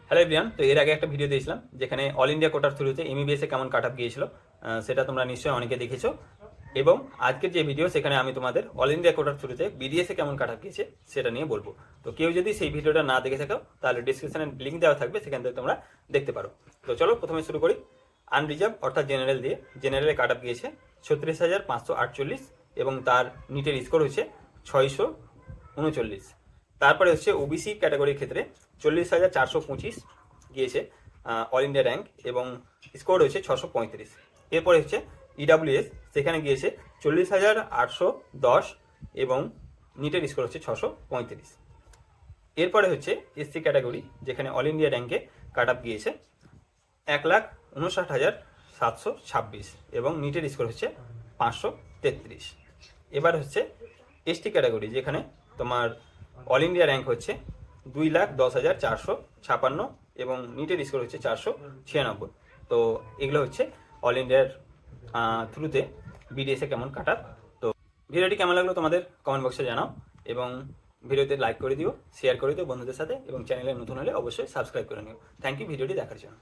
Hello everyone, তো এর আগে একটা ভিডিও দিয়েছিলাম যেখানে অল ইন্ডিয়া কোটার থ্রুতে এমবিবিএস এ কেমন কাট অফ গিয়েছিল, সেটা তোমরা নিশ্চয়ই অনেকে দেখেছো। এবং আজকের যে ভিডিও সেখানে আমি তোমাদের অল ইন্ডিয়া কোটার থ্রুতে বিডিএস এ কেমন কাট অফ গিয়েছে সেটা নিয়ে বলবো। তো কেউ যদি সেই ভিডিওটা না দেখে থাকো তাহলে ডিসক্রিপশনে লিঙ্ক দেওয়া থাকবে, সেখান থেকে তোমরা দেখতে পারো। তো চলো প্রথমে শুরু করি। আনরিজার্ভ অর্থাৎ জেনারেল দিয়ে জেনারেলে কাট অফ গিয়েছে 36,548 এবং তার নিটের স্কোর হচ্ছে 639। তারপরে হচ্ছে ওবিসি ক্যাটাগরির ক্ষেত্রে 40,425 গিয়েছে অল ইন্ডিয়া র্যাঙ্ক এবং স্কোর হয়েছে 635। এরপরে হচ্ছে ইডাব্লিউএস, সেখানে গিয়েছে 40,810 এবং নিটের স্কোর হচ্ছে 635। এরপরে হচ্ছে এসসি ক্যাটাগরি, যেখানে অল ইন্ডিয়া র্যাঙ্কে কাট আপ গিয়েছে 1,59,726 এবং নিটের স্কোর হচ্ছে 533। এবার হচ্ছে এসটি ক্যাটাগরি, যেখানে তোমার অল ইন্ডিয়া র্যাঙ্ক হচ্ছে 2,10,456 এবং নিটের স্কোর হচ্ছে 496। তো এগুলো হচ্ছে অল ইন্ডিয়ার থ্রুতে বিডিএসে কেমন কাট আপ। তো ভিডিওটি কেমন লাগলো তোমাদের কমেন্ট বক্সে জানাও এবং ভিডিওতে লাইক করে দিও, শেয়ার করে দিও বন্ধুদের সাথে এবং চ্যানেলে নতুন হলে অবশ্যই সাবস্ক্রাইব করে নিও। থ্যাংক ইউ ভিডিওটি দেখার জন্য।